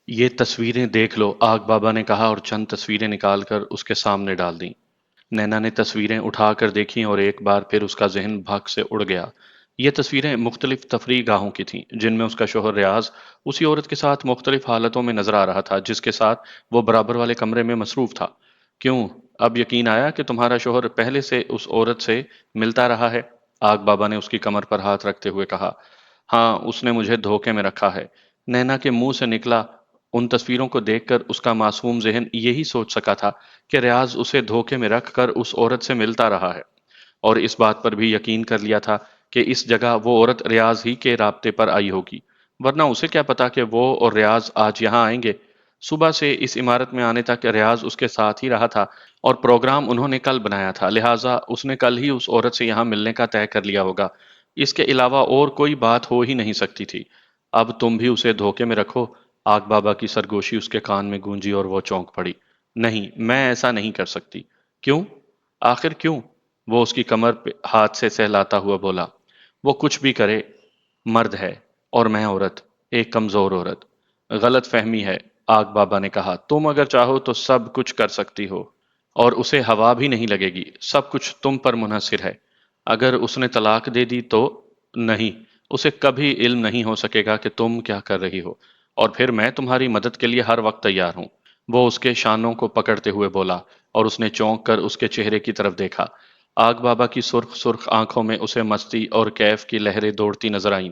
یہ تصویریں دیکھ لو، آگ بابا نے کہا اور چند تصویریں نکال کر اس کے سامنے ڈال دیں۔ نینا نے تصویریں اٹھا کر دیکھیں اور ایک بار پھر اس کا ذہن بھاگ سے اڑ گیا۔ یہ تصویریں مختلف تفریح گاہوں کی تھیں، جن میں اس کا شوہر ریاض اسی عورت کے ساتھ مختلف حالتوں میں نظر آ رہا تھا جس کے ساتھ وہ برابر والے کمرے میں مصروف تھا۔ کیوں؟ اب یقین آیا کہ تمہارا شوہر پہلے سے اس عورت سے ملتا رہا ہے؟ آگ بابا نے اس کی کمر پر ہاتھ رکھتے ہوئے کہا۔ ہاں، اس نے مجھے دھوکے میں رکھا ہے۔ نینا کے منہ سے نکلا۔ ان تصویروں کو دیکھ کر اس کا معصوم ذہن یہی سوچ سکا تھا کہ ریاض اسے دھوکے میں رکھ کر اس عورت سے ملتا رہا ہے، اور اس بات پر بھی یقین کر لیا تھا کہ اس جگہ وہ عورت ریاض ہی کے رابطے پر آئی ہوگی، ورنہ اسے کیا پتا کہ وہ اور ریاض آج یہاں آئیں گے۔ صبح سے اس عمارت میں آنے تک ریاض اس کے ساتھ ہی رہا تھا اور پروگرام انہوں نے کل بنایا تھا، لہٰذا اس نے کل ہی اس عورت سے یہاں ملنے کا طے کر لیا ہوگا۔ اس کے علاوہ اور کوئی بات ہو ہی نہیں سکتی تھی۔ اب تم بھی اسے دھوکے میں رکھو۔ آگ بابا کی سرگوشی اس کے کان میں گونجی اور وہ چونک پڑی۔ نہیں، میں ایسا نہیں کر سکتی۔ کیوں؟ آخر کیوں؟ وہ اس کی کمر پہ ہاتھ سے سہلاتا ہوا بولا۔ وہ کچھ بھی کرے، مرد ہے اور میں عورت، ایک کمزور عورت۔ غلط فہمی ہے، آگ بابا نے کہا۔ تم اگر چاہو تو سب کچھ کر سکتی ہو اور اسے ہوا بھی نہیں لگے گی۔ سب کچھ تم پر منحصر ہے۔ اگر اس نے طلاق دے دی تو؟ نہیں، اسے کبھی علم نہیں ہو سکے گا کہ تم کیا کر رہی ہو، اور پھر میں تمہاری مدد کے لیے ہر وقت تیار ہوں۔ وہ اس کے شانوں کو پکڑتے ہوئے بولا، اور اس نے چونک کر اس کے چہرے کی طرف دیکھا۔ آگ بابا کی سرخ سرخ آنکھوں میں اسے مستی اور کیف کی لہریں دوڑتی نظر آئیں۔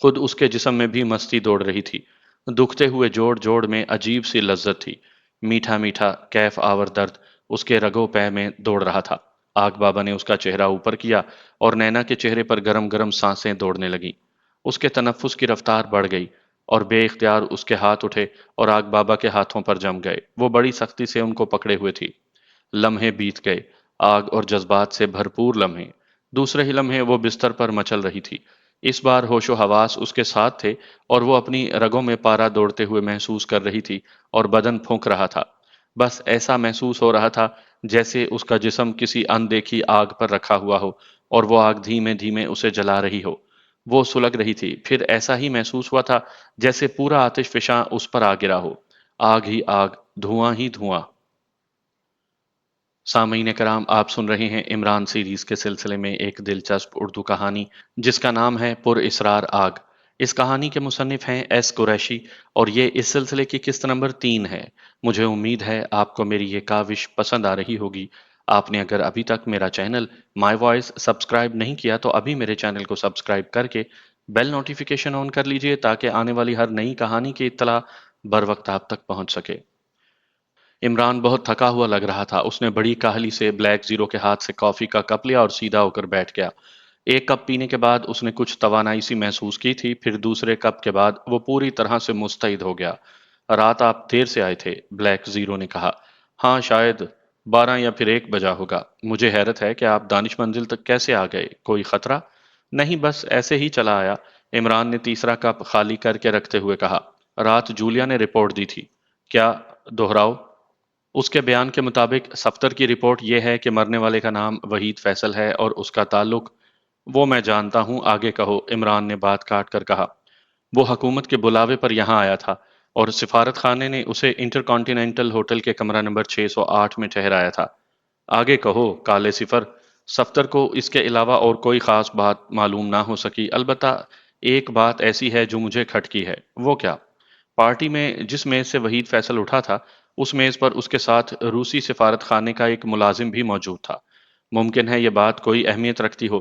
خود اس کے جسم میں بھی مستی دوڑ رہی تھی۔ دکھتے ہوئے جوڑ جوڑ میں عجیب سی لذت تھی۔ میٹھا میٹھا کیف آور درد اس کے رگوں پے میں دوڑ رہا تھا۔ آگ بابا نے اس کا چہرہ اوپر کیا اور نینا کے چہرے پر گرم گرم سانسیں دوڑنے لگیں۔ اس کے تنفس کی رفتار بڑھ گئی اور بے اختیار اس کے ہاتھ اٹھے اور آگ بابا کے ہاتھوں پر جم گئے۔ وہ بڑی سختی سے ان کو پکڑے ہوئے تھی۔ لمحے بیت گئے، آگ اور جذبات سے بھرپور لمحے۔ دوسرے ہی لمحے وہ بستر پر مچل رہی تھی۔ اس بار ہوش و حواس اس کے ساتھ تھے اور وہ اپنی رگوں میں پارا دوڑتے ہوئے محسوس کر رہی تھی اور بدن پھونک رہا تھا۔ بس ایسا محسوس ہو رہا تھا جیسے اس کا جسم کسی اندیکھی آگ پر رکھا ہوا ہو اور وہ آگ دھیمے دھیمے اسے جلا رہی ہو۔ وہ سلگ رہی تھی، پھر ایسا ہی محسوس ہوا تھا جیسے پورا آتش فشاں اس پر آ گرا ہو۔ آگ ہی آگ، دھواں ہی دھواں۔ سامعین کرام، آپ سن رہے ہیں عمران سیریز کے سلسلے میں ایک دلچسپ اردو کہانی جس کا نام ہے پر اسرار آگ۔ اس کہانی کے مصنف ہیں ایس قریشی اور یہ اس سلسلے کی قسط نمبر 3 ہے۔ مجھے امید ہے آپ کو میری یہ کاوش پسند آ رہی ہوگی۔ آپ نے اگر ابھی تک میرا چینل مائی وائس سبسکرائب نہیں کیا تو ابھی میرے چینل کو سبسکرائب کر کے بیل نوٹیفیکیشن آن کر لیجئے تاکہ آنے والی ہر نئی کہانی کی اطلاع بر وقت آپ تک پہنچ سکے۔ عمران بہت تھکا ہوا لگ رہا تھا۔ اس نے بڑی کاہلی سے بلیک زیرو کے ہاتھ سے کافی کا کپ لیا اور سیدھا ہو کر بیٹھ گیا۔ ایک کپ پینے کے بعد اس نے کچھ توانائی سی محسوس کی تھی، پھر دوسرے کپ کے بعد وہ پوری طرح سے مستعد ہو گیا۔ رات آپ دیر سے آئے تھے، بلیک زیرو نے کہا۔ ہاں، شاید 12 یا پھر 1 بجا ہوگا۔ مجھے حیرت ہے کہ آپ دانش منزل تک کیسے آ گئے؟ کوئی خطرہ؟ نہیں، بس ایسے ہی چلا آیا، عمران نے تیسرا کپ خالی کر کے رکھتے ہوئے کہا۔ رات جولیا نے رپورٹ دی تھی۔ کیا؟ دہراؤ۔ اس کے بیان کے مطابق صفتر کی رپورٹ یہ ہے کہ مرنے والے کا نام وحید فیصل ہے اور اس کا تعلق… وہ میں جانتا ہوں، آگے کہو، عمران نے بات کاٹ کر کہا۔ وہ حکومت کے بلاوے پر یہاں آیا تھا اور سفارت خانے نے اسے انٹر کانٹیننٹل ہوٹل کے کمرہ نمبر 608 میں ٹھہرایا تھا۔ آگے کہو، کالے صفر۔ صفتر کو اس کے علاوہ اور کوئی خاص بات معلوم نہ ہو سکی، البتہ ایک بات ایسی ہے جو مجھے کھٹکی ہے۔ وہ کیا؟ پارٹی میں جس میز سے وحید فیصل اٹھا تھا اس میز پر اس کے ساتھ روسی سفارت خانے کا ایک ملازم بھی موجود تھا۔ ممکن ہے یہ بات کوئی اہمیت رکھتی ہو،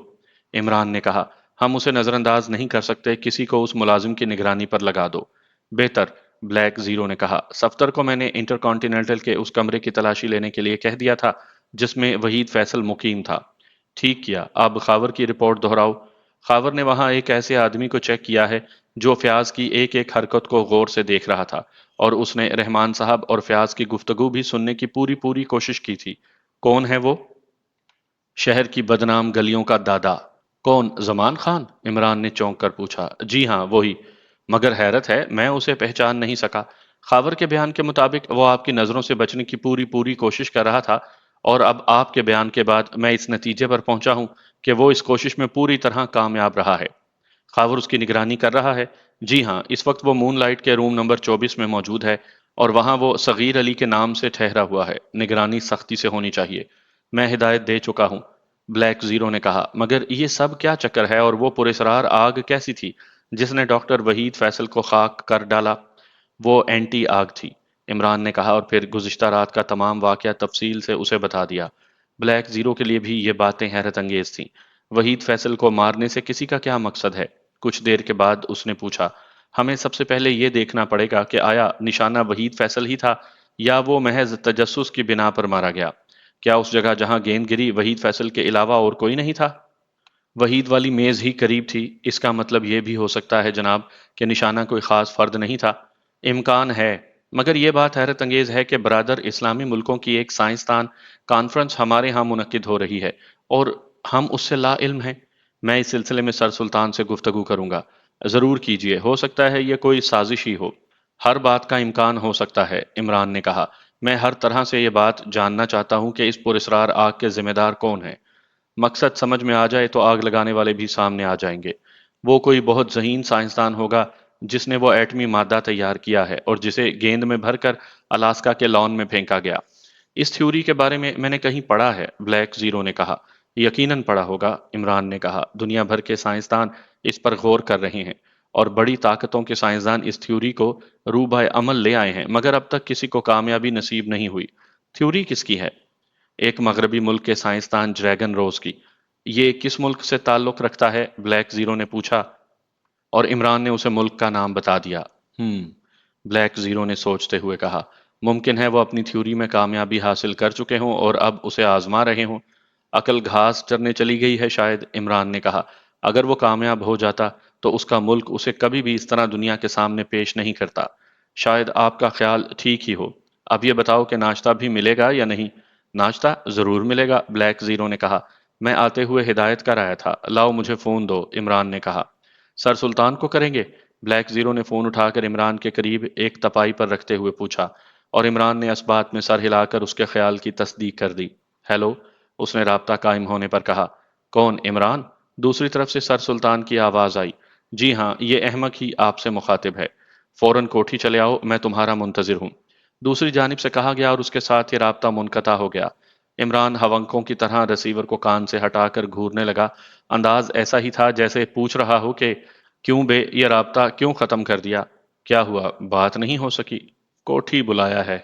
عمران نے کہا۔ ہم اسے نظر انداز نہیں کر سکتے، کسی کو اس ملازم کی نگرانی پر لگا دو۔ بہتر، بلیک زیرو نے کہا۔ صفتر کو میں نے انٹر کانٹیننٹل کے اس کمرے کی تلاشی لینے کے لیے کہہ دیا تھا جس میں وحید فیصل مقیم تھا۔ ٹھیک کیا، اب خاور کی رپورٹ دہراؤ۔ خاور نے وہاں ایک ایسے آدمی کو چیک کیا ہے جو فیاض کی ایک ایک حرکت کو غور سے دیکھ رہا تھا، اور اس نے رحمان صاحب اور فیاض کی گفتگو بھی سننے کی پوری کوشش کی تھی۔ کون ہے وہ؟ شہر کی بدنام گلیوں کا دادا۔ کون؟ زمان خان؟ عمران نے چونک کر پوچھا۔ جی ہاں، وہی، مگر حیرت ہے میں اسے پہچان نہیں سکا۔ خاور کے بیان کے مطابق وہ آپ کی نظروں سے بچنے کی پوری کوشش کر رہا تھا، اور اب آپ کے بیان کے بعد میں اس نتیجے پر پہنچا ہوں کہ وہ اس کوشش میں پوری طرح کامیاب رہا ہے۔ خاور اس کی نگرانی کر رہا ہے؟ جی ہاں، اس وقت وہ مون لائٹ کے روم نمبر 24 میں موجود ہے اور وہاں وہ صغیر علی کے نام سے ٹھہرا ہوا ہے۔ نگرانی سختی سے ہونی چاہیے۔ میں ہدایت دے چکا ہوں، بلیک زیرو نے کہا۔ مگر یہ سب کیا چکر ہے اور وہ پراسرار آگ کیسی تھی جس نے ڈاکٹر وحید فیصل کو خاک کر ڈالا؟ وہ اینٹی آگ تھی، عمران نے کہا اور پھر گزشتہ رات کا تمام واقعہ تفصیل سے اسے بتا دیا۔ بلیک زیرو کے لیے بھی یہ باتیں حیرت انگیز تھیں۔ وحید فیصل کو مارنے سے کسی کا کیا مقصد ہے؟ کچھ دیر کے بعد اس نے پوچھا۔ ہمیں سب سے پہلے یہ دیکھنا پڑے گا کہ آیا نشانہ وحید فیصل ہی تھا یا وہ محض تجسس کی بنا پر مارا گیا؟ کیا اس جگہ جہاں گیند گری وحید فیصل کے علاوہ اور کوئی نہیں تھا؟ وحید والی میز ہی قریب تھی۔ اس کا مطلب یہ بھی ہو سکتا ہے جناب کہ نشانہ کوئی خاص فرد نہیں تھا۔ امکان ہے، مگر یہ بات حیرت انگیز ہے کہ برادر اسلامی ملکوں کی ایک سائنسدان کانفرنس ہمارے ہاں منعقد ہو رہی ہے اور ہم اس سے لا علم ہیں۔ میں اس سلسلے میں سر سلطان سے گفتگو کروں گا۔ ضرور کیجئے، ہو سکتا ہے یہ کوئی سازش ہی ہو۔ ہر بات کا امکان ہو سکتا ہے، عمران نے کہا۔ میں ہر طرح سے یہ بات جاننا چاہتا ہوں کہ اس پراسرار آگ کے ذمہ دار کون ہیں۔ مقصد سمجھ میں آ جائے تو آگ لگانے والے بھی سامنے آ جائیں گے۔ وہ کوئی بہت ذہین سائنسدان ہوگا جس نے وہ ایٹمی مادہ تیار کیا ہے اور جسے گیند میں بھر کر الاسکا کے لان میں پھینکا گیا۔ اس تھیوری کے بارے میں نے کہیں پڑھا ہے، بلیک زیرو نے کہا۔ یقیناً پڑھا ہوگا، عمران نے کہا۔ دنیا بھر کے سائنسدان اس پر غور کر رہے ہیں اور بڑی طاقتوں کے سائنسدان اس تھیوری کو روبہ عمل لے آئے ہیں، مگر اب تک کسی کو کامیابی نصیب نہیں ہوئی۔ تھیوری کس کی ہے؟ ایک مغربی ملک کے سائنسدان ڈریگن روز کی۔ یہ کس ملک سے تعلق رکھتا ہے؟ بلیک زیرو نے پوچھا اور عمران نے اسے ملک کا نام بتا دیا۔ بلیک زیرو نے سوچتے ہوئے کہا، ممکن ہے وہ اپنی تھیوری میں کامیابی حاصل کر چکے ہوں اور اب اسے آزما رہے ہوں۔ عقل گھاس چرنے چلی گئی ہے شاید، عمران نے کہا۔ اگر وہ کامیاب ہو جاتا تو اس کا ملک اسے کبھی بھی اس طرح دنیا کے سامنے پیش نہیں کرتا۔ شاید آپ کا خیال ٹھیک ہی ہو۔ اب یہ بتاؤ کہ ناشتہ بھی ملے گا یا نہیں؟ ناشتہ ضرور ملے گا، بلیک زیرو نے کہا۔ میں آتے ہوئے ہدایت کر آیا تھا۔ لاؤ مجھے فون دو، عمران نے کہا۔ سر سلطان کو کریں گے؟ بلیک زیرو نے فون اٹھا کر عمران کے قریب ایک تپائی پر رکھتے ہوئے پوچھا اور عمران نے اس بات میں سر ہلا کر اس کے خیال کی تصدیق کر دی۔ ہیلو، اس نے رابطہ قائم ہونے پر کہا۔ کون، عمران؟ دوسری طرف سے سر سلطان کی آواز آئی۔ جی ہاں، یہ احمق ہی آپ سے مخاطب ہے۔ فوراً کوٹھی چلے آؤ، میں تمہارا منتظر ہوں، دوسری جانب سے کہا گیا اور اس کے ساتھ ہی رابطہ منقطع ہو گیا۔ عمران ہونکوں کی طرح رسیور کو کان سے ہٹا کر گھورنے لگا۔ انداز ایسا ہی تھا جیسے پوچھ رہا ہو کہ کیوں بے، یہ رابطہ کیوں ختم کر دیا؟ کیا ہوا، بات نہیں ہو سکی؟ کوٹھی بلایا ہے،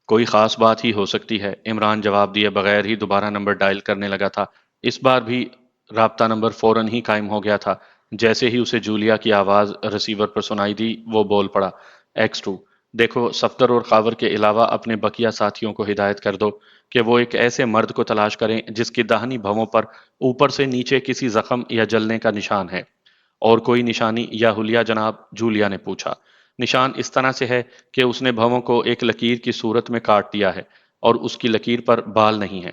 کوئی خاص بات ہی ہو سکتی ہے، عمران جواب دیے بغیر ہی دوبارہ نمبر ڈائل کرنے لگا تھا۔ اس بار بھی رابطہ نمبر فوراً ہی قائم ہو گیا تھا۔ جیسے ہی اسے جولیا کی آواز رسیور پر سنائی دی، وہ بول پڑا، X2، دیکھو صفدر اور خاور کے علاوہ اپنے بقیہ ساتھیوں کو ہدایت کر دو کہ وہ ایک ایسے مرد کو تلاش کریں جس کی داہنی بھووں پر اوپر سے نیچے کسی زخم یا جلنے کا نشان ہے۔ اور کوئی نشانی یا حلیہ جناب؟ جولیا نے پوچھا۔ نشان اس طرح سے ہے کہ اس نے بھووں کو ایک لکیر کی صورت میں کاٹ دیا ہے اور اس کی لکیر پر بال نہیں ہے،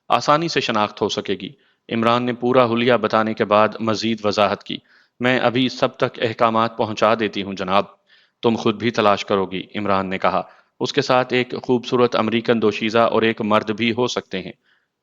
آسانی سے شناخت ہو سکے گی۔ عمران نے پورا حلیہ بتانے کے بعد مزید وضاحت کی۔ میں ابھی سب تک احکامات پہنچا دیتی ہوں جناب، تم خود بھی تلاش کرو گی، عمران نے کہا۔ اس کے ساتھ ایک خوبصورت امریکن دوشیزہ اور ایک مرد بھی ہو سکتے ہیں۔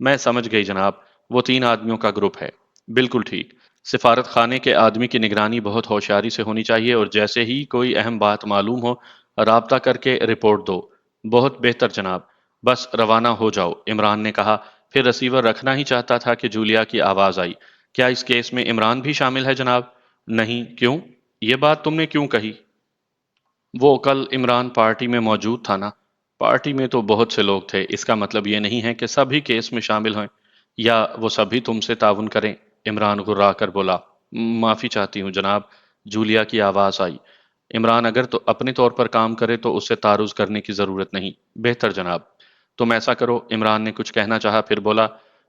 میں سمجھ گئی جناب، وہ 3 آدمیوں کا گروپ ہے۔ بالکل ٹھیک۔ سفارت خانے کے آدمی کی نگرانی بہت ہوشیاری سے ہونی چاہیے اور جیسے ہی کوئی اہم بات معلوم ہو رابطہ کر کے رپورٹ دو۔ بہت بہتر جناب، بس روانہ ہو جاؤ، عمران نے کہا۔ پھر رسیور رکھنا ہی چاہتا تھا کہ جولیا کی آواز آئی۔ کیا اس کیس میں عمران بھی شامل ہے جناب؟ نہیں، کیوں؟ یہ بات تم نے کیوں کہی؟ وہ کل عمران پارٹی میں موجود تھا نا۔ پارٹی میں تو بہت سے لوگ تھے، اس کا مطلب یہ نہیں ہے کہ سبھی کیس میں شامل ہیں یا وہ سبھی تم سے تعاون کریں، عمران غرا کر بولا۔ معافی چاہتی ہوں جناب، جولیا کی آواز آئی۔ عمران اگر تو اپنے طور پر کام کرے تو اس سے تعارض کرنے کی ضرورت نہیں۔ بہتر جناب، تم ایسا کرو، عمران نے کچھ کہنا چاہا پھر بولا،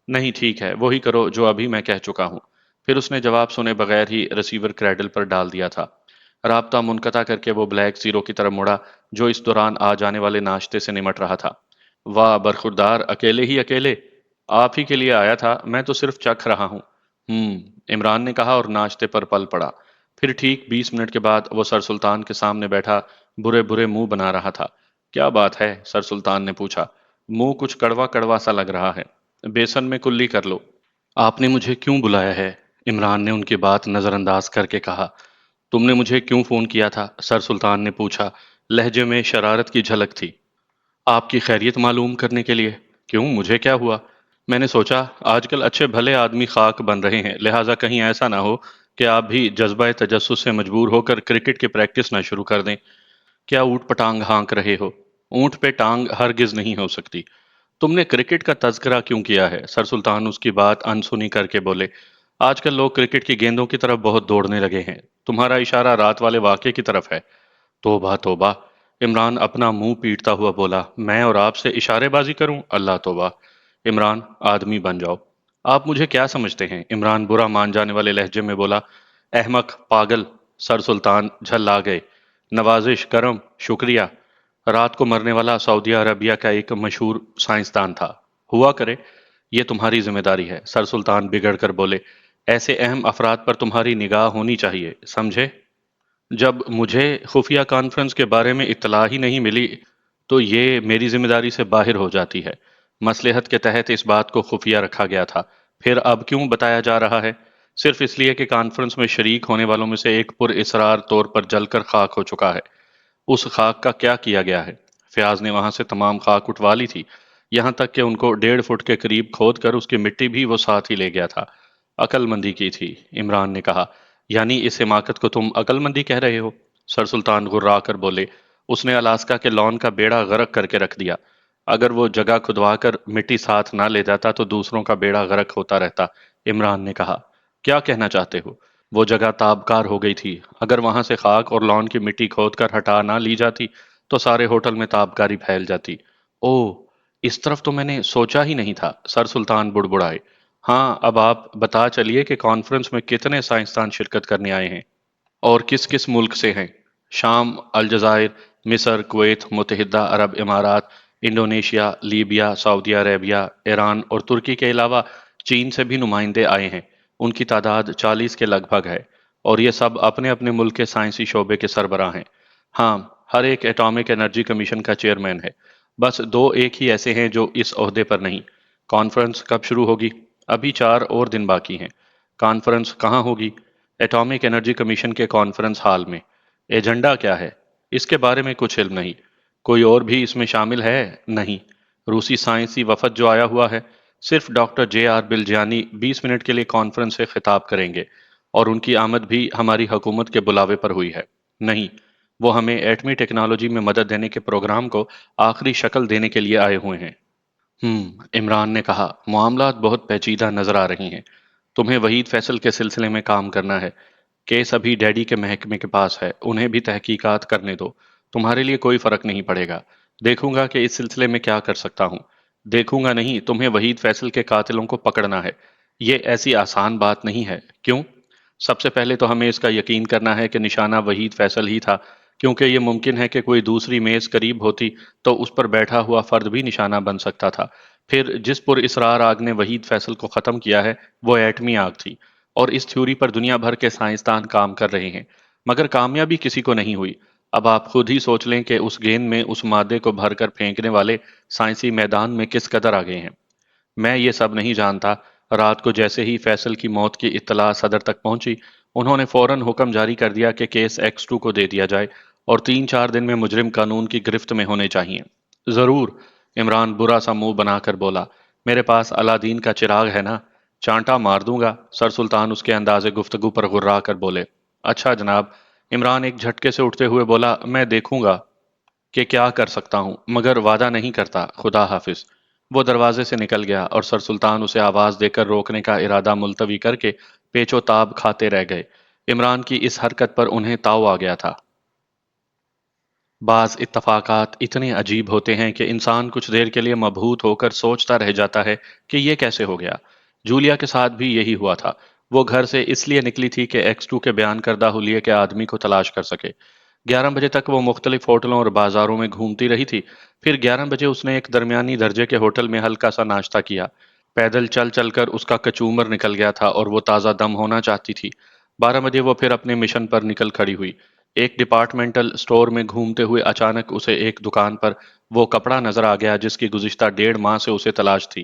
نہیں ٹھیک ہے، وہی کرو جو ابھی میں کہہ چکا ہوں۔ پھر اس نے جواب سنے بغیر ہی رسیور کریڈل پر ڈال دیا تھا۔ رابطہ منقطع کر کے وہ بلیک زیرو کی طرف مڑا جو اس دوران آ جانے والے ناشتے سے نمٹ رہا تھا۔ واہ برخوردار، اکیلے ہی اکیلے؟ آپ ہی کے لیے آیا تھا، میں تو صرف چکھ رہا ہوں۔ عمران نے کہا اور ناشتے پر پل پڑا۔ پھر ٹھیک 20 منٹ کے بعد وہ سر سلطان کے سامنے بیٹھا برے برے منہ بنا رہا تھا۔ کیا بات ہے؟ سر سلطان نے پوچھا۔ منہ کچھ کڑوا کڑوا سا لگ رہا ہے، بیسن میں کلی کر لو۔ آپ نے مجھے کیوں بلایا ہے؟ عمران نے ان کی بات نظر انداز کر کے کہا۔ تم نے مجھے کیوں فون کیا تھا؟ سر سلطان نے پوچھا۔ لہجے میں شرارت کی جھلک تھی۔ آپ کی خیریت معلوم کرنے کے لیے۔ کیوں، مجھے کیا ہوا؟ میں نے سوچا آج کل اچھے بھلے آدمی خاک بن رہے ہیں، لہٰذا کہیں ایسا نہ ہو کہ آپ بھی جذبہ تجسس سے مجبور ہو کر کرکٹ کی پریکٹس نہ شروع کر دیں۔ کیا اونٹ پٹانگ ہانک رہے ہو؟ اونٹ پہ ٹانگ ہرگز نہیں ہو سکتی۔ تم نے کرکٹ کا تذکرہ کیوں کیا ہے؟ سر سلطان اس کی بات انسنی کر کے بولے۔ آج کل لوگ کرکٹ کی گیندوں کی طرف بہت دوڑنے لگے ہیں۔ تمہارا اشارہ رات والے واقعے کی طرف ہے۔ توبہ توبہ! عمران اپنا منہ پیٹتا ہوا بولا۔ میں اور آپ سے اشارے بازی کروں؟ اللہ توبہ! عمران، آدمی بن جاؤ۔ آپ مجھے کیا سمجھتے ہیں؟ عمران برا مان جانے والے لہجے میں بولا۔ احمق، پاگل! سر سلطان جھل گئے۔ نوازش کرم، شکریہ۔ رات کو مرنے والا سعودی عربیہ کا ایک مشہور سائنسدان تھا۔ ہوا کرے، یہ تمہاری ذمہ داری ہے۔ سر سلطان بگڑ کر بولے۔ ایسے اہم افراد پر تمہاری نگاہ ہونی چاہیے، سمجھے؟ جب مجھے خفیہ کانفرنس کے بارے میں اطلاع ہی نہیں ملی تو یہ میری ذمہ داری سے باہر ہو جاتی ہے۔ مصلحت کے تحت اس بات کو خفیہ رکھا گیا تھا، پھر اب کیوں بتایا جا رہا ہے؟ صرف اس لیے کہ کانفرنس میں شریک ہونے والوں میں سے ایک پر اصرار طور پر جل کر خاک ہو چکا ہے۔ اس خاک کا کیا کیا گیا ہے؟ فیاض نے وہاں سے تمام خاک اٹھوا لی تھی، یہاں تک کہ ان کو 1.5 فٹ کے قریب کھود کر اس کی مٹی بھی وہ ساتھ ہی لے گیا تھا۔ عقل مندی کی تھی، عمران نے کہا۔ یعنی اس حماقت کو تم عقل مندی کہہ رہے ہو؟ سر سلطان غرا کر بولے۔ اس نے الاسکا کے لان کا بیڑا غرق کر کے رکھ دیا۔ اگر وہ جگہ کھدوا کر مٹی ساتھ نہ لے جاتا تو دوسروں کا بیڑا غرق ہوتا رہتا، عمران نے کہا۔ کیا کہنا چاہتے ہو؟ وہ جگہ تابکار ہو گئی تھی، اگر وہاں سے خاک اور لان کی مٹی کھود کر ہٹا نہ لی جاتی تو سارے ہوٹل میں تابکاری پھیل جاتی۔ اوہ، اس طرف تو میں نے سوچا ہی نہیں تھا، سر سلطان بڑبڑائے۔ ہاں، اب آپ بتا چلیے کہ کانفرنس میں کتنے سائنسدان شرکت کرنے آئے ہیں اور کس کس ملک سے ہیں؟ شام، الجزائر، مصر، کویت، متحدہ عرب امارات، انڈونیشیا، لیبیا، سعودی عربیہ، ایران اور ترکی کے علاوہ چین سے بھی نمائندے آئے ہیں۔ ان کی تعداد 40 کے لگ بھگ ہے، اور یہ سب اپنے اپنے ملک کے سائنسی شعبے کے سربراہ ہیں۔ ہاں، ہر ایک ایٹامک انرجی کمیشن کا چیئرمین ہے۔ بس دو ایک ہی ایسے ہیں جو اس عہدے پر نہیں۔ کانفرنس کب شروع ہوگی؟ ابھی 4 اور دن باقی ہیں۔ کانفرنس کہاں ہوگی؟ ایٹامک انرجی کمیشن کے کانفرنس ہال میں۔ ایجنڈا کیا ہے؟ اس کے بارے میں کچھ علم نہیں۔ کوئی اور بھی اس میں شامل ہے؟ نہیں۔ روسی سائنسی وفد جو آیا ہوا ہے، صرف ڈاکٹر JR بلجیانی 20 منٹ کے لیے کانفرنس سے خطاب کریں گے، اور ان کی آمد بھی ہماری حکومت کے بلاوے پر ہوئی ہے۔ نہیں، وہ ہمیں ایٹمی ٹیکنالوجی میں مدد دینے کے پروگرام کو آخری شکل دینے کے لیے آئے ہوئے ہیں۔ عمران نے کہا۔ معاملات بہت پیچیدہ نظر آ رہی ہیں۔ تمہیں وحید فیصل کے سلسلے میں کام کرنا ہے۔ کیس ابھی ڈیڈی کے محکمے کے پاس ہے، انہیں بھی تحقیقات کرنے دو۔ تمہارے لیے کوئی فرق نہیں پڑے گا۔ دیکھوں گا کہ اس سلسلے میں کیا کر سکتا ہوں۔ دیکھوں گا نہیں، تمہیں وحید فیصل کے قاتلوں کو پکڑنا ہے۔ یہ ایسی آسان بات نہیں ہے۔ کیوں؟ سب سے پہلے تو ہمیں اس کا یقین کرنا ہے کہ نشانہ وحید فیصل ہی تھا، کیونکہ یہ ممکن ہے کہ کوئی دوسری میز قریب ہوتی تو اس پر بیٹھا ہوا فرد بھی نشانہ بن سکتا تھا۔ پھر جس پر اصرار آگ نے وحید فیصل کو ختم کیا ہے وہ ایٹمی آگ تھی، اور اس تھیوری پر دنیا بھر کے سائنسدان کام کر رہے ہیں، مگر کامیابی کسی کو نہیں ہوئی۔ اب آپ خود ہی سوچ لیں کہ اس گیند میں اس مادے کو بھر کر پھینکنے والے سائنسی میدان میں کس قدر آگے ہیں۔ میں یہ سب نہیں جانتا۔ رات کو جیسے ہی فیصل کی موت کی اطلاع صدر تک پہنچی، انہوں نے فوراً حکم جاری کر دیا کہ کیس X2 کو دے دیا جائے اور 3-4 دن میں مجرم قانون کی گرفت میں ہونے چاہیے۔ ضرور، عمران برا سا منہ بنا کر بولا۔ میرے پاس الادین کا چراغ ہے نا، چانٹا مار دوں گا۔ سر سلطان اس کے انداز گفتگو پر غرا کر بولے۔ اچھا جناب، عمران ایک جھٹکے سے اٹھتے ہوئے بولا۔ میں دیکھوں گا کہ کیا کر سکتا ہوں، مگر وعدہ نہیں کرتا۔ خدا حافظ۔ وہ دروازے سے نکل گیا اور سر سلطان اسے آواز دے کر روکنے کا ارادہ ملتوی کر کے پیچ و تاب کھاتے رہ گئے۔ عمران کی اس حرکت پر انہیں تاؤ آ گیا تھا۔ بعض اتفاقات اتنے عجیب ہوتے ہیں کہ انسان کچھ دیر کے لیے مبہوت ہو کر سوچتا رہ جاتا ہے کہ یہ کیسے ہو گیا۔ جولیا کے ساتھ بھی یہی ہوا تھا۔ وہ گھر سے اس لیے نکلی تھی کہ X2 کے بیان کردہ حلیے کے آدمی کو تلاش کر سکے۔ 11 بجے تک وہ مختلف ہوٹلوں اور بازاروں میں گھومتی رہی تھی، پھر 11 بجے اس نے ایک درمیانی درجے کے ہوٹل میں ہلکا سا ناشتہ کیا۔ پیدل چل چل کر اس کا کچومر نکل گیا تھا اور وہ تازہ دم ہونا چاہتی تھی۔ 12 بجے وہ پھر اپنے مشن پر نکل کھڑی ہوئی۔ ایک ڈپارٹمنٹل سٹور میں گھومتے ہوئے اچانک اسے ایک دکان پر وہ کپڑا نظر آ گیا جس کی گزشتہ 1.5 ماہ سے اسے تلاش تھی۔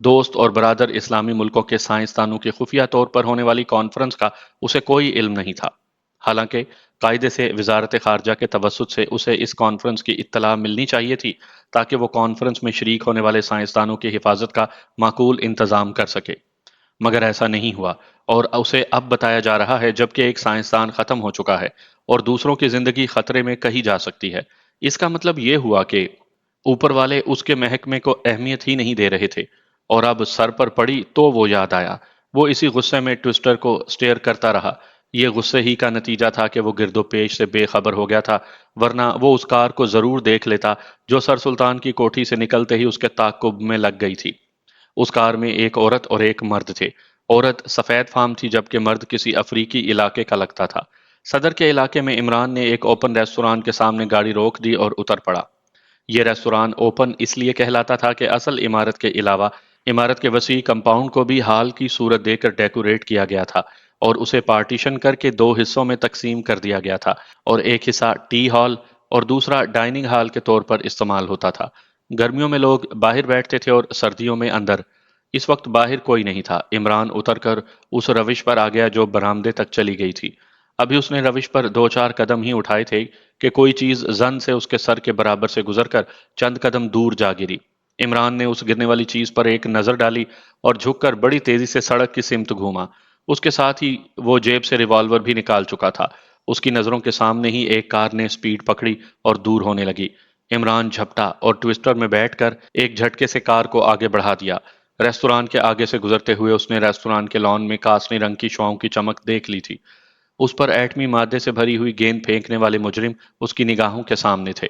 دوست اور برادر اسلامی ملکوں کے سائنسدانوں کی خفیہ طور پر ہونے والی کانفرنس کا اسے کوئی علم نہیں تھا۔ حالانکہ قاعدے سے وزارت خارجہ کے توسط سے اسے اس کانفرنس کی اطلاع ملنی چاہیے تھی تاکہ وہ کانفرنس میں شریک ہونے والے سائنسدانوں کی حفاظت کا معقول انتظام کر سکے، مگر ایسا نہیں ہوا، اور اسے اب بتایا جا رہا ہے جبکہ ایک سائنسدان ختم ہو چکا ہے اور دوسروں کی زندگی خطرے میں کہی جا سکتی ہے۔ اس کا مطلب یہ ہوا کہ اوپر والے اس کے محکمے کو اہمیت ہی نہیں دے رہے تھے، اور اب سر پر پڑی تو وہ یاد آیا۔ وہ اسی غصے میں ٹوسٹر کو سٹیئر کرتا رہا۔ یہ غصے ہی کا نتیجہ تھا کہ وہ گرد و پیش سے بے خبر ہو گیا تھا، ورنہ وہ اس کار کو ضرور دیکھ لیتا جو سر سلطان کی کوٹھی سے نکلتے ہی اس کے تعاقب میں لگ گئی تھی۔ اس کار میں ایک عورت اور ایک مرد تھے۔ عورت سفید فام تھی جبکہ مرد کسی افریقی علاقے کا لگتا تھا۔ صدر کے علاقے میں عمران نے ایک اوپن ریستوران کے سامنے گاڑی روک دی اور اتر پڑا۔ یہ ریستوران اوپن اس لیے کہلاتا تھا کہ اصل عمارت کے علاوہ عمارت کے وسیع کمپاؤنڈ کو بھی ہال کی صورت دے کر ڈیکوریٹ کیا گیا تھا اور اسے پارٹیشن کر کے دو حصوں میں تقسیم کر دیا گیا تھا، اور ایک حصہ ٹی ہال اور دوسرا ڈائننگ ہال کے طور پر استعمال ہوتا تھا۔ گرمیوں میں لوگ باہر بیٹھتے تھے اور سردیوں میں اندر۔ اس وقت باہر کوئی نہیں تھا۔ عمران اتر کر اس روش پر آ گیا جو برآمدے تک چلی گئی تھی۔ ابھی اس نے روش پر دو چار قدم ہی اٹھائے تھے کہ کوئی چیز زن سے اس کے سر کے برابر سے گزر کر چند قدم دور جا گری۔ عمران نے اس گرنے والی چیز پر ایک نظر ڈالی اور جھک کر بڑی تیزی سے سڑک کی سمت گھوما۔ اس کے ساتھ ہی وہ جیب سے ریوالور بھی نکال چکا تھا۔ اس کی نظروں کے سامنے ہی ایک کار نے سپیڈ پکڑی اور دور ہونے لگی۔ عمران جھپٹا اور ٹوسٹر میں بیٹھ کر ایک جھٹکے سے کار کو آگے بڑھا دیا۔ ریستوران کے آگے سے گزرتے ہوئے اس نے ریستوران کے لان میں کاسنی رنگ کی شعاؤں کی چمک دیکھ لی تھی۔ اس پر ایٹمی مادے سے بھری ہوئی گیند پھینکنے والے مجرم اس کی نگاہوں کے سامنے تھے۔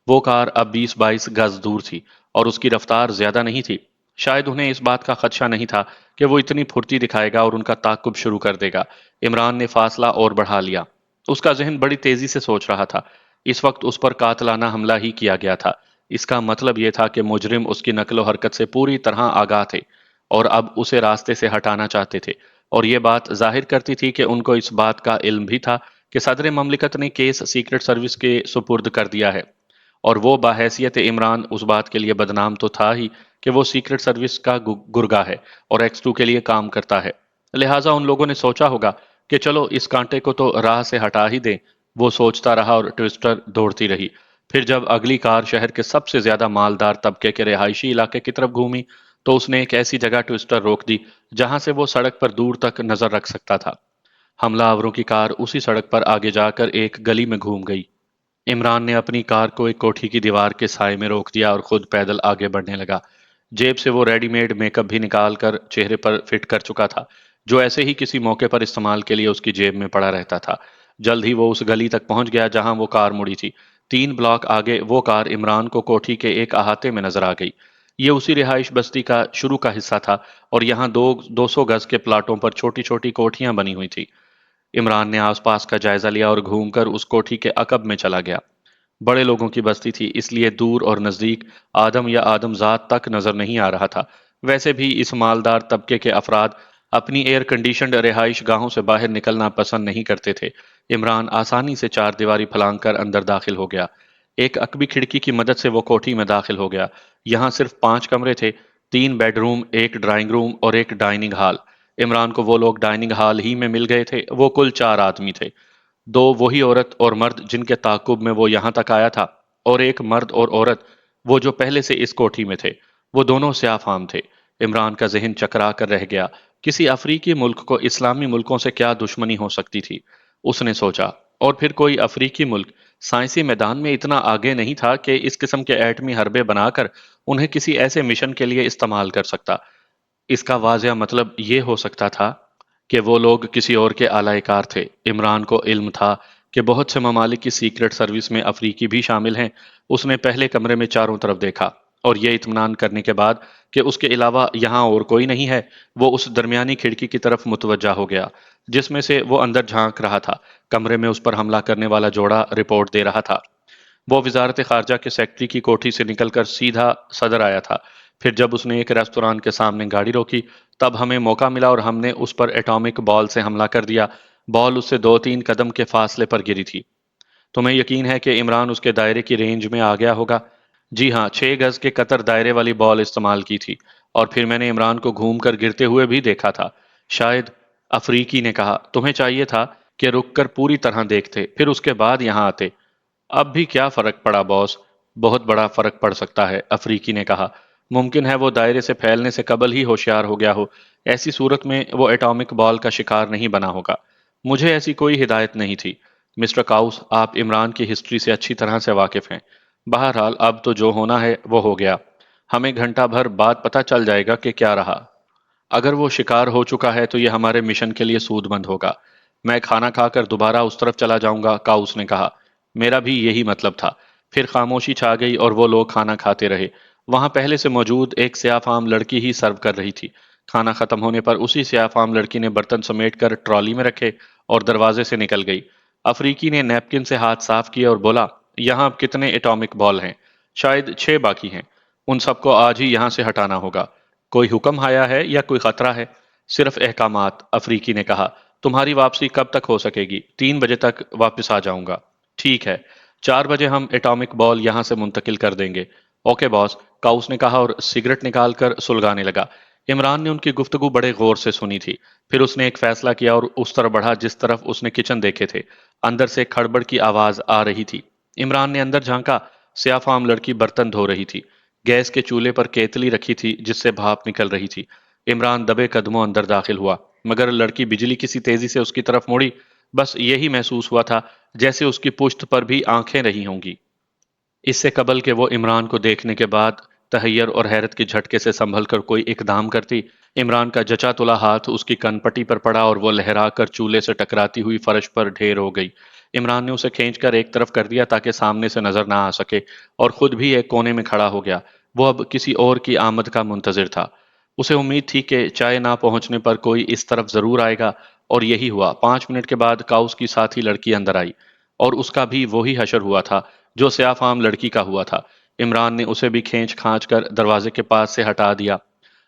وہ کار اب 20-22 گز دور تھی اور اس کی رفتار زیادہ نہیں تھی۔ شاید انہیں اس بات کا خدشہ نہیں تھا کہ وہ اتنی پھرتی دکھائے گا اور ان کا تعاقب شروع کر دے گا۔ عمران نے فاصلہ اور بڑھا لیا۔ اس کا ذہن بڑی تیزی سے سوچ رہا تھا۔ اس وقت اس پر قاتلانہ حملہ ہی کیا گیا تھا۔ اس کا مطلب یہ تھا کہ مجرم اس کی نقل و حرکت سے پوری طرح آگاہ تھے اور اب اسے راستے سے ہٹانا چاہتے تھے، اور یہ بات ظاہر کرتی تھی کہ ان کو اس بات کا علم بھی تھا کہ صدر مملکت نے کیس سیکرٹ سروس کے سپرد کر دیا ہے، اور وہ بحیثیت عمران اس بات کے لیے بدنام تو تھا ہی کہ وہ سیکرٹ سروس کا گرگا ہے اور ایکس 2 کے لیے کام کرتا ہے۔ لہٰذا ان لوگوں نے سوچا ہوگا کہ چلو اس کانٹے کو تو راہ سے ہٹا ہی دیں۔ وہ سوچتا رہا اور ٹوسٹر دوڑتی رہی۔ پھر جب اگلی کار شہر کے سب سے زیادہ مالدار طبقے کے رہائشی علاقے کی طرف گھومی تو اس نے ایک ایسی جگہ ٹوسٹر روک دی جہاں سے وہ سڑک پر دور تک نظر رکھ سکتا تھا۔ حملہ آوروں کی کار اسی سڑک پر آگے جا کر ایک گلی میں گھوم گئی۔ عمران نے اپنی کار کو ایک کوٹھی کی دیوار کے سائے میں روک دیا اور خود پیدل آگے بڑھنے لگا۔ جیب سے وہ ریڈی میڈ میک اپ بھی نکال کر چہرے پر فٹ کر چکا تھا، جو ایسے ہی کسی موقع پر استعمال کے لیے اس کی جیب میں پڑا رہتا تھا۔ جلد ہی وہ اس گلی تک پہنچ گیا جہاں وہ کار مڑی تھی۔ 3 بلاک آگے وہ کار عمران کو کوٹھی کے ایک احاطے میں نظر آ گئی۔ یہ اسی رہائش بستی کا شروع کا حصہ تھا اور یہاں 200 گز کے پلاٹوں پر چھوٹی چھوٹی کوٹھیاں بنی ہوئی تھی۔ عمران نے آس پاس کا جائزہ لیا اور گھوم کر اس کوٹھی کے عقب میں چلا گیا۔ بڑے لوگوں کی بستی تھی، اس لیے دور اور نزدیک آدم یا آدم ذات تک نظر نہیں آ رہا تھا۔ ویسے بھی اس مالدار طبقے کے افراد اپنی ایئر کنڈیشنڈ رہائش گاہوں سے باہر نکلنا پسند نہیں کرتے تھے۔ عمران آسانی سے 4 دیواری پھلانگ کر اندر داخل ہو گیا۔ ایک عقبی کھڑکی کی مدد سے وہ کوٹھی میں داخل ہو گیا۔ یہاں صرف 5 کمرے تھے، 3 بیڈ روم، ایک ڈرائنگ روم اور ایک ڈائننگ ہال۔ عمران کو وہ لوگ ڈائننگ ہال ہی میں مل گئے تھے۔ وہ کل 4 آدمی تھے، 2 وہی عورت اور مرد جن کے تعاقب میں وہ یہاں تک آیا تھا، اور ایک مرد اور عورت وہ جو پہلے سے اس کوٹھی میں تھے۔ وہ دونوں سیاہ فام تھے۔ عمران کا ذہن چکرا کر رہ گیا۔ کسی افریقی ملک کو اسلامی ملکوں سے کیا دشمنی ہو سکتی تھی، اس نے سوچا، اور پھر کوئی افریقی ملک سائنسی میدان میں اتنا آگے نہیں تھا کہ اس قسم کے ایٹمی حربے بنا کر انہیں کسی ایسے مشن کے لیے استعمال کر سکتا۔ اس کا واضح مطلب یہ ہو سکتا تھا کہ وہ لوگ کسی اور کے آلائے کار تھے۔ عمران کو علم تھا کہ بہت سے ممالک کی سیکرٹ سروس میں افریقی بھی شامل ہیں۔ اس نے پہلے کمرے میں چاروں طرف دیکھا اور یہ اطمینان کرنے کے بعد کہ اس کے علاوہ یہاں اور کوئی نہیں ہے، وہ اس درمیانی کھڑکی کی طرف متوجہ ہو گیا جس میں سے وہ اندر جھانک رہا تھا۔ کمرے میں اس پر حملہ کرنے والا جوڑا رپورٹ دے رہا تھا۔ وہ وزارت خارجہ کے سیکرٹری کی کوٹھی سے نکل کر سیدھا صدر آیا تھا۔ پھر جب اس نے ایک ریستوران کے سامنے گاڑی روکی تب ہمیں موقع ملا اور ہم نے اس پر ایٹامک بال سے حملہ کر دیا۔ بال اس سے 2-3 قدم کے فاصلے پر گری تھی۔ تمہیں یقین ہے کہ عمران اس کے دائرے کی رینج میں آ گیا ہوگا؟ جی ہاں، 6 گز کے قطر دائرے والی بال استعمال کی تھی، اور پھر میں نے عمران کو گھوم کر گرتے ہوئے بھی دیکھا تھا۔ شاید، افریقی نے کہا، تمہیں چاہیے تھا کہ رک کر پوری طرح دیکھتے، پھر اس کے بعد یہاں آتے۔ اب بھی کیا فرق پڑا باس؟ بہت بڑا فرق پڑ سکتا ہے، افریقی نے کہا۔ ممکن ہے وہ دائرے سے پھیلنے سے قبل ہی ہوشیار ہو گیا ہو۔ ایسی صورت میں وہ ایٹامک بال کا شکار نہیں بنا ہوگا۔ مجھے ایسی کوئی ہدایت نہیں تھی۔ مسٹر کاؤس، آپ عمران کی ہسٹری سے اچھی طرح سے واقف ہیں۔ بہرحال اب تو جو ہونا ہے وہ ہو گیا۔ ہمیں گھنٹہ بھر بعد پتہ چل جائے گا کہ کیا رہا۔ اگر وہ شکار ہو چکا ہے تو یہ ہمارے مشن کے لیے سود مند ہوگا۔ میں کھانا کھا کر دوبارہ اس طرف چلا جاؤں گا، کاؤس نے کہا۔ میرا بھی یہی مطلب تھا۔ پھر خاموشی چھا گئی اور وہ لوگ کھانا کھاتے رہے۔ وہاں پہلے سے موجود ایک سیاہ فام لڑکی ہی سرو کر رہی تھی۔ کھانا ختم ہونے پر اسی سیاہ فام لڑکی نے برتن سمیٹ کر ٹرالی میں رکھے اور دروازے سے نکل گئی۔ افریقی نے نیپکن سے ہاتھ صاف کیے اور بولا، یہاں اب کتنے ایٹامک بال ہیں؟ شاید 6 باقی ہیں۔ ان سب کو آج ہی یہاں سے ہٹانا ہوگا۔ کوئی حکم آیا ہے یا کوئی خطرہ ہے؟ صرف احکامات، افریقی نے کہا۔ تمہاری واپسی کب تک ہو سکے گی؟ 3 بجے تک واپس آ جاؤں گا۔ ٹھیک ہے، 4 بجے ہم ایٹامک بال یہاں سے منتقل کر دیں گے۔ اوکے باس، کاؤس نے کہا اور سگریٹ نکال کر سلگانے لگا۔ عمران نے ان کی گفتگو بڑے غور سے سنی تھی۔ پھر اس نے ایک فیصلہ کیا اور اس طرف بڑھا جس طرف اس نے کچن دیکھے تھے۔ اندر سے کھڑبڑ کی آواز آ رہی تھی۔ عمران نے اندر جھانکا۔ سیاہ فام لڑکی برتن دھو رہی تھی۔ گیس کے چولہے پر کیتلی رکھی تھی جس سے بھاپ نکل رہی تھی۔ عمران دبے قدموں اندر داخل ہوا، مگر لڑکی بجلی کسی تیزی سے اس کی طرف مڑی۔ بس یہی محسوس ہوا تھا جیسے اس کی پشت پر بھی آنکھیں رہی ہوں گی۔ اس سے قبل کہ وہ عمران کو دیکھنے کے بعد تحیر اور حیرت کے جھٹکے سے سنبھل کر کوئی اقدام کرتی، عمران کا جچا تلا ہاتھ اس کی کن پٹی پر پڑا اور وہ لہرا کر چولہے سے ٹکراتی ہوئی فرش پر ڈھیر ہو گئی۔ عمران نے اسے کھینچ کر ایک طرف کر دیا تاکہ سامنے سے نظر نہ آ سکے، اور خود بھی ایک کونے میں کھڑا ہو گیا۔ وہ اب کسی اور کی آمد کا منتظر تھا۔ اسے امید تھی کہ چائے نہ پہنچنے پر کوئی اس طرف ضرور آئے گا، اور یہی ہوا۔ 5 منٹ کے بعد کاؤس کی ساتھی لڑکی اندر آئی، اور اس کا بھی وہی حشر ہوا تھا جو سیاہ فام لڑکی کا ہوا تھا۔ عمران نے اسے بھی کھینچ کھانچ کر دروازے کے پاس سے ہٹا دیا۔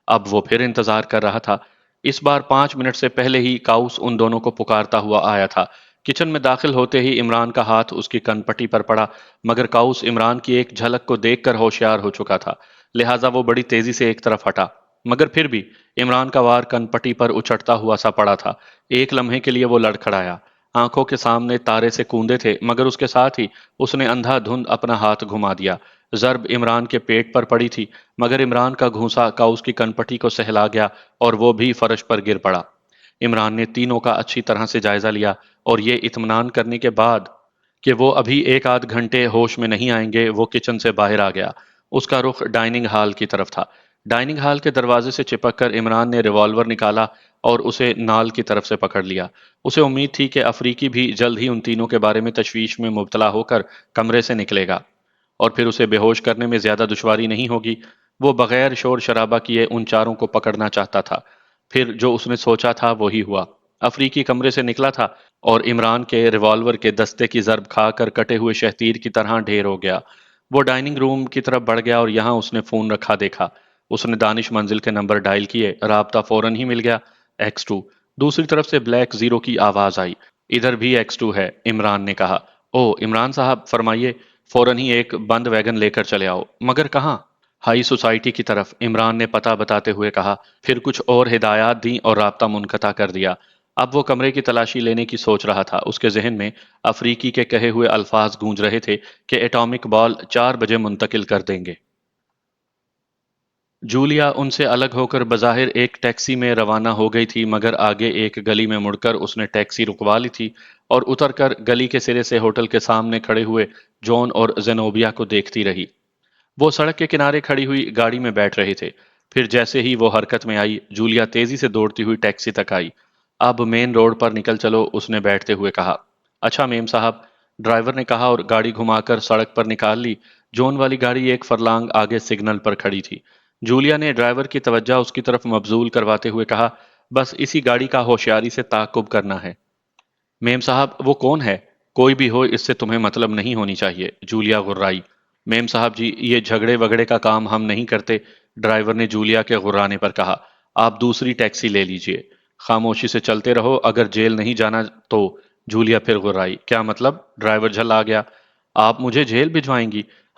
اب وہ پھر انتظار کر رہا تھا۔ اس بار 5 منٹ سے پہلے ہی کاؤس ان دونوں کو پکارتا ہوا آیا تھا۔ کچن میں داخل ہوتے ہی عمران کا ہاتھ اس کی کن پٹی پر پڑا، مگر کاؤس عمران کی ایک جھلک کو دیکھ کر ہوشیار ہو چکا تھا، لہٰذا وہ بڑی تیزی سے ایک طرف ہٹا۔ مگر پھر بھی عمران کا وار کن پٹی پر اچھٹتا ہوا سا پڑا تھا۔ ایک لمحے کے لیے وہ لڑکھڑایا۔ آنکھوں کے سامنے تارے سے کوندے تھے، مگر اس کے ساتھ ہی اس نے اندھا دھند اپنا ہاتھ گھما دیا۔ ضرب عمران کے پیٹ پر پڑی تھی، مگر عمران کا گھونسا کاؤس کی کن پٹی کو سہلا گیا اور وہ بھی فرش پر گر پڑا۔ عمران نے تینوں کا اچھی طرح سے جائزہ لیا، اور یہ اطمینان کرنے کے بعد کہ وہ ابھی 1 آدھ گھنٹے ہوش میں نہیں آئیں گے، وہ کچن سے باہر آ گیا۔ اس کا رخ ڈائننگ ہال کی طرف تھا۔ ڈائننگ ہال کے دروازے سے چپک کر عمران نے ریوالور نکالا اور اسے نال کی طرف سے پکڑ لیا۔ اسے امید تھی کہ افریقی بھی جلد ہی ان تینوں کے بارے میں تشویش میں مبتلا ہو کر کمرے سے نکلے گا، اور پھر اسے بے ہوش کرنے میں زیادہ دشواری نہیں ہوگی۔ وہ بغیر شور شرابہ کیے ان چاروں کو پکڑنا چاہتا تھا۔ پھر جو اس نے سوچا تھا وہی ہوا۔ افریقی کمرے سے نکلا تھا اور عمران کے ریوالور کے دستے کی ضرب کھا کر کٹے ہوئے شہتیر کی طرح ڈھیر ہو گیا۔ وہ ڈائننگ روم کی طرف بڑھ گیا اور یہاں اس نے فون رکھا دیکھا۔ اس نے دانش منزل کے نمبر ڈائل کیے، رابطہ فوراً ہی مل گیا۔ X2۔ دوسری طرف سے بلیک زیرو کی آواز آئی۔ ادھر بھی X2 ہے، عمران نے کہا۔ او عمران صاحب، فرمائیے۔ فوراً ہی ایک بند ویگن لے کر چلے آؤ۔ مگر کہاں؟ ہائی سوسائٹی کی طرف، عمران نے پتہ بتاتے ہوئے کہا۔ پھر کچھ اور ہدایات دیں اور رابطہ منقطع کر دیا۔ اب وہ کمرے کی تلاشی لینے کی سوچ رہا تھا۔ اس کے ذہن میں افریقی کے کہے ہوئے الفاظ گونج رہے تھے کہ ایٹامک بال 4 بجے منتقل کر دیں گے۔ جولیا ان سے الگ ہو کر بظاہر ایک ٹیکسی میں روانہ ہو گئی تھی، مگر آگے ایک گلی میں مڑ کر اس نے ٹیکسی رکوا لی تھی اور اتر کر گلی کے سرے سے ہوٹل کے سامنے کھڑے ہوئے جون اور زینوبیا کو دیکھتی رہی۔ وہ سڑک کے کنارے کھڑی ہوئی گاڑی میں بیٹھ رہے تھے۔ پھر جیسے ہی وہ حرکت میں آئی، جولیا تیزی سے دوڑتی ہوئی ٹیکسی تک آئی۔ اب مین روڈ پر نکل چلو، اس نے بیٹھتے ہوئے کہا۔ اچھا میم صاحب، ڈرائیور نے کہا اور گاڑی گھما کر سڑک پر نکال لی۔ جون والی گاڑی ایک فرلانگ آگے سگنل پر کھڑی تھی۔ جولیا نے ڈرائیور کی توجہ اس کی طرف مبذول کرواتے ہوئے کہا، بس اسی گاڑی کا ہوشیاری سے تعاقب کرنا ہے۔ میم صاحب، وہ کون ہے؟ کوئی بھی ہو، اس سے تمہیں مطلب نہیں ہونی چاہیے، جولیا غرائی۔ میم صاحب جی، یہ جھگڑے وگڑے کا کام ہم نہیں کرتے، ڈرائیور نے جولیا کے غرانے پر کہا۔ آپ دوسری ٹیکسی لے لیجئے۔ خاموشی سے چلتے رہو، اگر جیل نہیں جانا تو۔ جولیا پھر غرائی۔ کیا مطلب؟ ڈرائیور جھل آ گیا۔ آپ مجھے جیل بھجوائیں گی؟